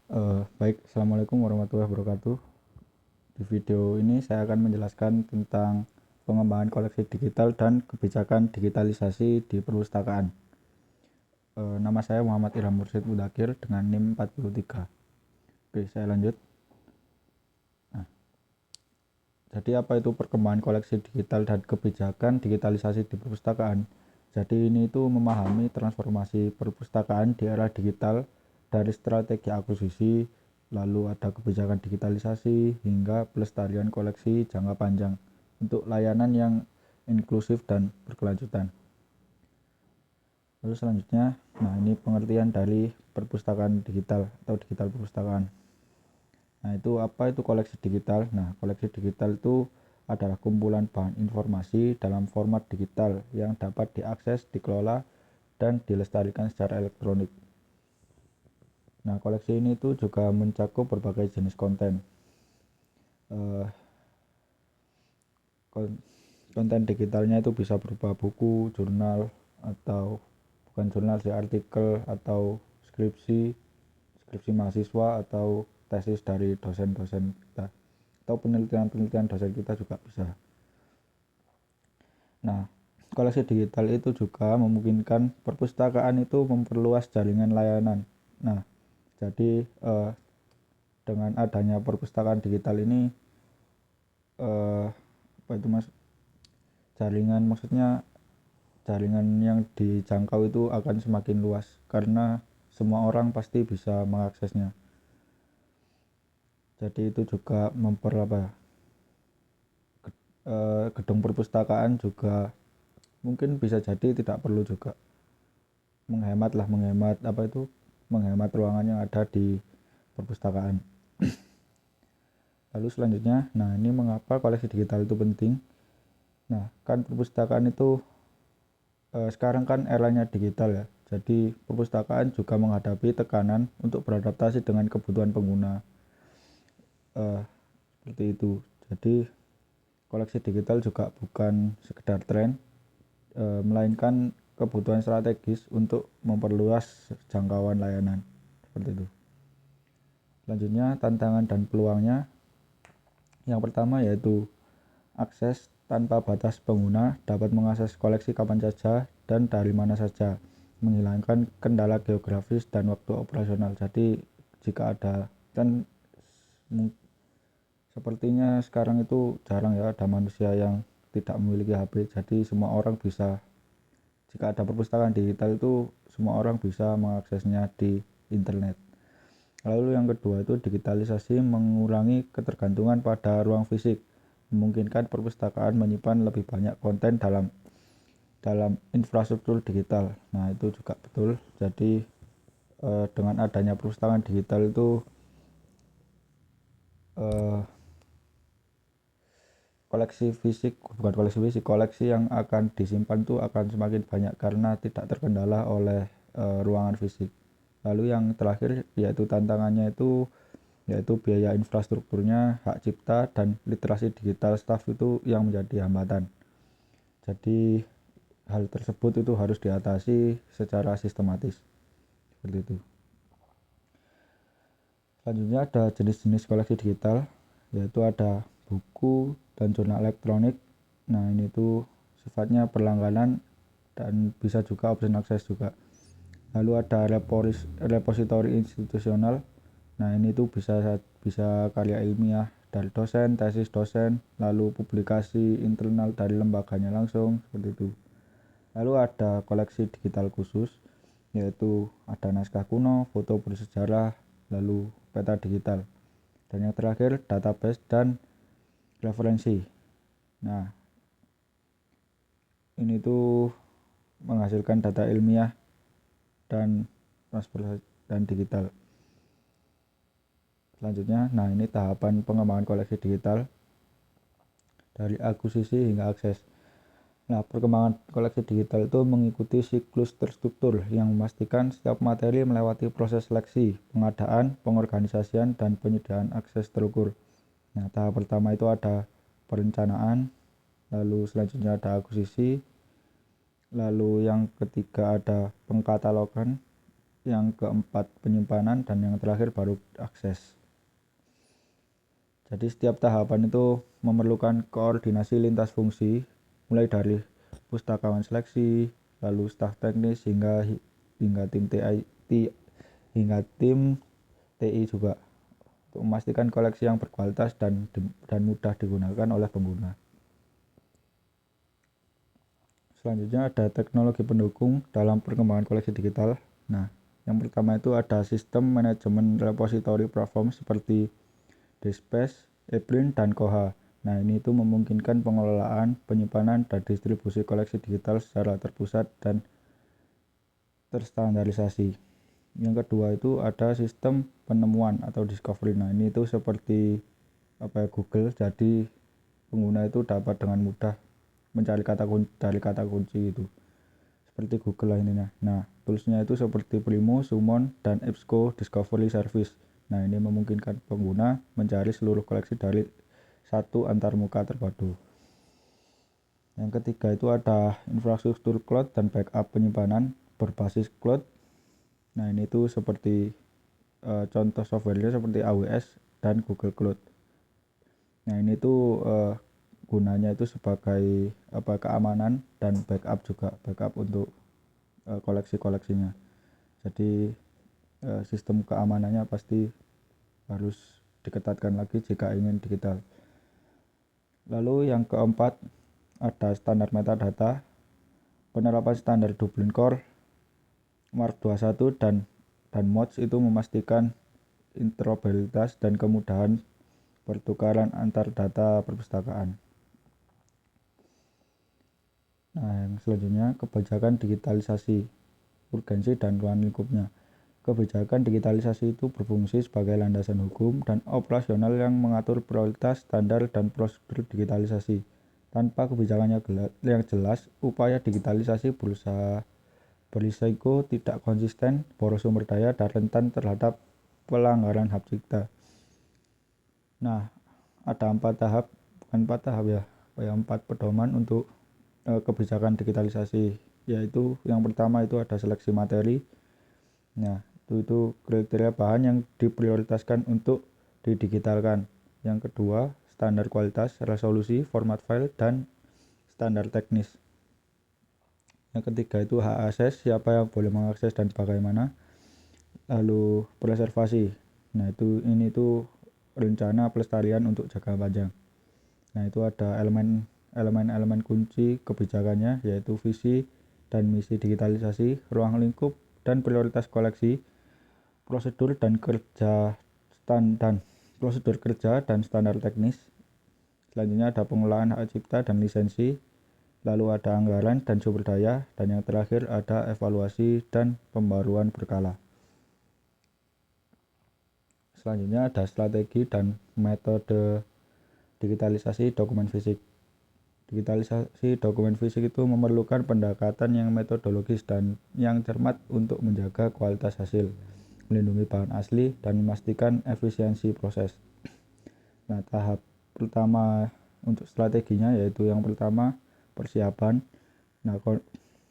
Baik, Assalamualaikum warahmatullahi wabarakatuh. Di video ini saya akan menjelaskan tentang pengembangan koleksi digital dan kebijakan digitalisasi di perpustakaan. Nama saya Muhammad Ilham Mursyid Mudakir dengan NIM 43. Oke, saya lanjut. Nah, jadi apa itu perkembangan koleksi digital dan kebijakan digitalisasi di perpustakaan? Jadi ini itu memahami transformasi perpustakaan di era digital dari strategi akuisisi, lalu ada kebijakan digitalisasi hingga pelestarian koleksi jangka panjang untuk layanan yang inklusif dan berkelanjutan. Lalu selanjutnya, ini pengertian dari perpustakaan digital atau digital perpustakaan. Nah, itu apa itu koleksi digital? Nah, koleksi digital itu adalah kumpulan bahan informasi dalam format digital yang dapat diakses, dikelola, dan dilestarikan secara elektronik. Nah, koleksi ini tuh juga mencakup berbagai jenis konten. Konten digitalnya itu bisa berupa buku, jurnal, atau bukan jurnal sih, artikel, atau skripsi mahasiswa, atau tesis dari dosen-dosen kita, atau penelitian-penelitian dosen kita juga bisa. Nah, koleksi digital itu juga memungkinkan perpustakaan itu memperluas jaringan layanan. Nah, jadi dengan adanya perpustakaan digital ini apa itu mas jaringan maksudnya jaringan yang dijangkau itu akan semakin luas karena semua orang pasti bisa mengaksesnya. Jadi itu juga gedung perpustakaan juga mungkin bisa jadi tidak perlu juga menghemat ruangan yang ada di perpustakaan. Lalu selanjutnya, ini mengapa koleksi digital itu penting? Nah, kan perpustakaan itu sekarang kan eranya digital ya. Jadi perpustakaan juga menghadapi tekanan untuk beradaptasi dengan kebutuhan pengguna. Seperti itu. Jadi koleksi digital juga bukan sekedar tren, melainkan kebutuhan strategis untuk memperluas jangkauan layanan. Seperti itu. Selanjutnya, tantangan dan peluangnya. Yang pertama yaitu akses tanpa batas. Pengguna dapat mengakses koleksi kapan saja dan dari mana saja, menghilangkan kendala geografis dan waktu operasional. Jadi jika ada, kan sepertinya sekarang itu jarang ya ada manusia yang tidak memiliki HP, jadi semua orang bisa, jika ada perpustakaan digital itu semua orang bisa mengaksesnya di internet. Lalu yang kedua itu digitalisasi mengurangi ketergantungan pada ruang fisik, memungkinkan perpustakaan menyimpan lebih banyak konten dalam infrastruktur digital. Nah, itu juga betul. Jadi dengan adanya perpustakaan digital itu koleksi yang akan disimpan itu akan semakin banyak karena tidak terkendala oleh ruangan fisik. Lalu yang terakhir yaitu tantangannya itu yaitu biaya infrastrukturnya, hak cipta, dan literasi digital staff itu yang menjadi hambatan. Jadi hal tersebut itu harus diatasi secara sistematis. Seperti itu. Selanjutnya ada jenis-jenis koleksi digital, yaitu ada buku dan jurnal elektronik. Nah, ini tuh sifatnya berlangganan dan bisa juga option akses juga. Lalu ada repositori institusional. Nah, ini tuh bisa karya ilmiah dari dosen, tesis dosen, lalu publikasi internal dari lembaganya langsung, seperti itu. Lalu ada koleksi digital khusus, yaitu ada naskah kuno, foto bersejarah, lalu peta digital. Dan yang terakhir database dan referensi. Nah, ini tuh menghasilkan data ilmiah dan transfer dan digital. Selanjutnya, ini tahapan pengembangan koleksi digital dari akuisisi hingga akses. Nah, perkembangan koleksi digital itu mengikuti siklus terstruktur yang memastikan setiap materi melewati proses seleksi, pengadaan, pengorganisasian, dan penyediaan akses terukur. Nah, tahap pertama itu ada perencanaan, lalu selanjutnya ada akuisisi, lalu yang ketiga ada pengkatalogan, yang keempat penyimpanan, dan yang terakhir baru akses. Jadi setiap tahapan itu memerlukan koordinasi lintas fungsi, mulai dari pustakawan seleksi, lalu staf teknis hingga tim TI juga, untuk memastikan koleksi yang berkualitas dan mudah digunakan oleh pengguna. Selanjutnya ada teknologi pendukung dalam perkembangan koleksi digital. Nah, yang pertama itu ada sistem manajemen repository platform seperti DSpace, Eplin, dan Koha. Nah, ini itu memungkinkan pengelolaan, penyimpanan, dan distribusi koleksi digital secara terpusat dan terstandarisasi. Yang kedua itu ada sistem penemuan atau discovery. Nah, ini itu seperti Google, jadi pengguna itu dapat dengan mudah mencari kata kunci itu, seperti Google lah intinya. Nah, toolsnya itu seperti Primo, Summon, dan EBSCO Discovery Service. Nah, ini memungkinkan pengguna mencari seluruh koleksi dari satu antarmuka terpadu. Yang ketiga itu ada infrastruktur cloud dan backup penyimpanan berbasis cloud. Nah, ini itu seperti contoh softwarenya seperti AWS dan Google Cloud. Nah, ini tuh gunanya itu sebagai keamanan dan backup juga, backup untuk koleksi-koleksinya. Jadi sistem keamanannya pasti harus diketatkan lagi jika ingin digital. Lalu yang keempat ada standar metadata. Penerapan standar Dublin Core, MARC 21 dan MODS itu memastikan interoperabilitas dan kemudahan pertukaran antar data perpustakaan. Nah, yang selanjutnya kebijakan digitalisasi, urgensi dan ruang lingkupnya. Kebijakan digitalisasi itu berfungsi sebagai landasan hukum dan operasional yang mengatur prioritas, standar, dan prosedur digitalisasi. Tanpa kebijakannya yang jelas, upaya digitalisasi berisiko tidak konsisten, boros sumber daya, dan rentan terhadap pelanggaran hak cipta. Nah, ada 4 pedoman untuk kebijakan digitalisasi, yaitu yang pertama itu ada seleksi materi. Nah, itu kriteria bahan yang diprioritaskan untuk didigitalkan. Yang kedua, standar kualitas, resolusi, format file, dan standar teknis. Yang ketiga itu hak akses, siapa yang boleh mengakses dan bagaimana. Lalu preservasi. Nah, ini rencana pelestarian untuk jangka panjang. Nah, itu ada elemen kunci kebijakannya, yaitu visi dan misi digitalisasi, ruang lingkup dan prioritas koleksi, prosedur kerja dan standar teknis. Selanjutnya ada pengelolaan hak cipta dan lisensi, lalu ada anggaran dan sumber daya, dan yang terakhir ada evaluasi dan pembaruan berkala. Selanjutnya ada strategi dan metode digitalisasi dokumen fisik. Digitalisasi dokumen fisik itu memerlukan pendekatan yang metodologis dan yang cermat untuk menjaga kualitas hasil, melindungi bahan asli, dan memastikan efisiensi proses. Nah, tahap pertama untuk strateginya yaitu yang pertama persiapan. Nah,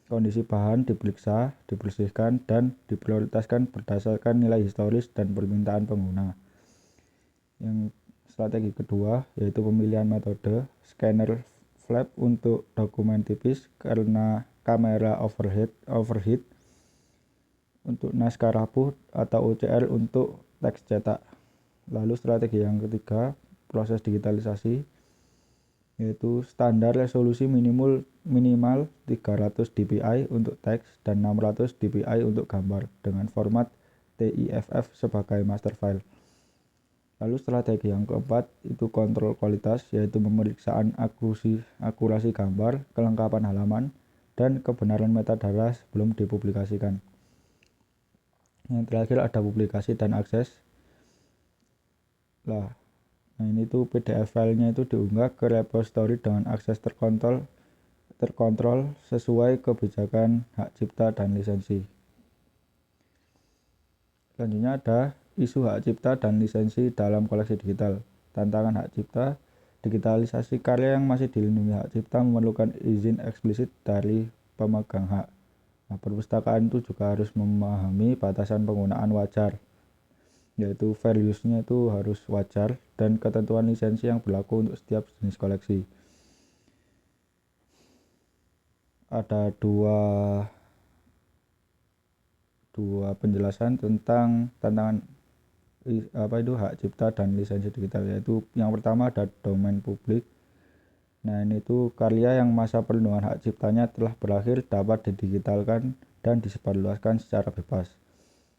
kondisi bahan diperiksa, dibersihkan, dan diprioritaskan berdasarkan nilai historis dan permintaan pengguna. Yang strategi kedua yaitu pemilihan metode, scanner flap untuk dokumen tipis karena kamera overhead, untuk naskah rapuh atau OCR untuk teks cetak. Lalu strategi yang ketiga, proses digitalisasi, yaitu standar resolusi minimal 300 dpi untuk teks dan 600 dpi untuk gambar dengan format TIFF sebagai master file. Lalu strategi yang keempat itu kontrol kualitas, yaitu pemeriksaan akurasi gambar, kelengkapan halaman, dan kebenaran metadata sebelum dipublikasikan. Yang terakhir ada publikasi dan akses. Nah, ini tuh PDF filenya itu diunggah ke repository dengan akses terkontrol sesuai kebijakan hak cipta dan lisensi. Selanjutnya ada isu hak cipta dan lisensi dalam koleksi digital. Tantangan hak cipta, digitalisasi karya yang masih dilindungi hak cipta memerlukan izin eksplisit dari pemegang hak. Nah, perpustakaan itu juga harus memahami batasan penggunaan wajar, yaitu fair use-nya itu harus wajar, dan ketentuan lisensi yang berlaku untuk setiap jenis koleksi. Ada dua penjelasan tentang tantangan hak cipta dan lisensi digital, yaitu yang pertama ada domain publik. Nah, ini tuh karya yang masa perlindungan hak ciptanya telah berakhir dapat didigitalkan dan disebarluaskan secara bebas.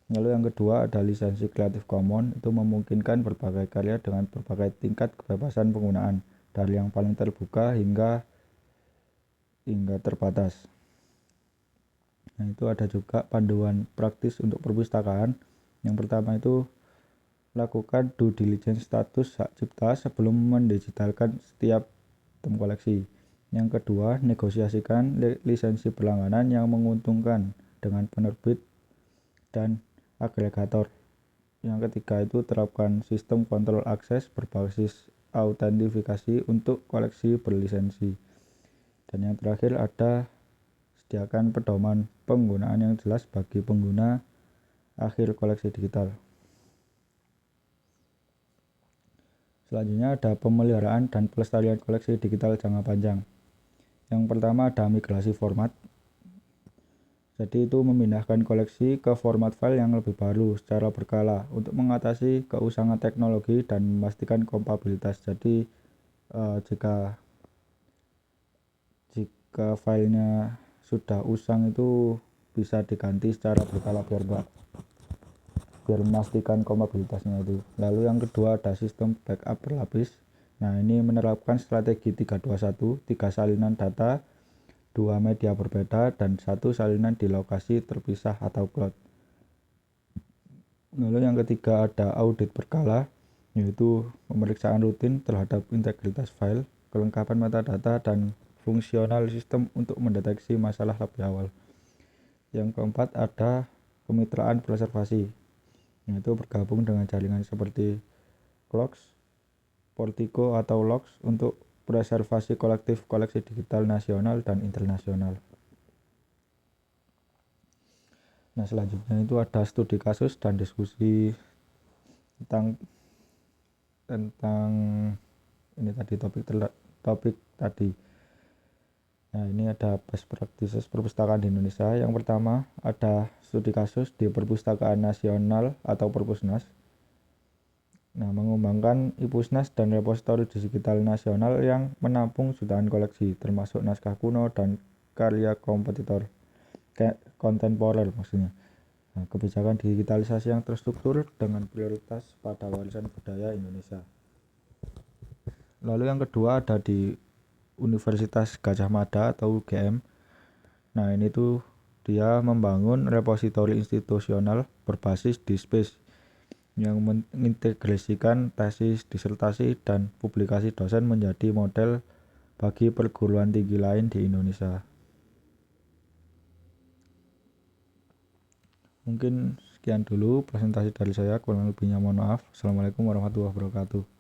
Lalu yang kedua ada lisensi Creative Commons, itu memungkinkan berbagai karya dengan berbagai tingkat kebebasan penggunaan, dari yang paling terbuka hingga terbatas. Nah, itu ada juga panduan praktis untuk perpustakaan. Yang pertama itu lakukan due diligence status hak cipta sebelum mendigitalkan setiap item koleksi. Yang kedua, negosiasikan lisensi berlangganan yang menguntungkan dengan penerbit dan agregator. Yang ketiga itu terapkan sistem kontrol akses berbasis autentifikasi untuk koleksi berlisensi. Dan yang terakhir ada sediakan pedoman penggunaan yang jelas bagi pengguna akhir koleksi digital. Selanjutnya ada pemeliharaan dan pelestarian koleksi digital jangka panjang. Yang pertama ada migrasi format. Jadi itu memindahkan koleksi ke format file yang lebih baru secara berkala untuk mengatasi keusangan teknologi dan memastikan kompatibilitas. Jadi jika filenya sudah usang itu bisa diganti secara berkala biar memastikan kompatibilitasnya itu. Lalu yang kedua ada sistem backup berlapis. Nah, ini menerapkan strategi 321, 3 salinan data, 2 media berbeda, dan 1 salinan di lokasi terpisah atau cloud. Lalu yang ketiga ada audit berkala, yaitu pemeriksaan rutin terhadap integritas file, kelengkapan metadata, dan fungsional sistem untuk mendeteksi masalah lebih awal. Yang keempat ada kemitraan preservasi, yaitu bergabung dengan jaringan seperti Clocks, Portico, atau Logs untuk preservasi kolektif koleksi digital nasional dan internasional. Nah, selanjutnya itu ada studi kasus dan diskusi tentang ini tadi topik tadi. Nah, ini ada best practices perpustakaan di Indonesia. Yang pertama ada studi kasus di Perpustakaan Nasional atau Perpusnas. Nah, mengembangkan IPUSNAS dan repositori digital nasional yang menampung jutaan koleksi, termasuk naskah kuno dan karya kompetitor kontemporer maksudnya. Nah, kebijakan digitalisasi yang terstruktur dengan prioritas pada warisan budaya Indonesia. Lalu yang kedua ada di Universitas Gadjah Mada atau UGM. Nah, ini tuh dia membangun repositori institusional berbasis DSpace yang mengintegrasikan tesis, disertasi, dan publikasi dosen menjadi model bagi perguruan tinggi lain di Indonesia. Mungkin sekian dulu presentasi dari saya, kurang lebihnya mohon maaf. Assalamualaikum warahmatullahi wabarakatuh.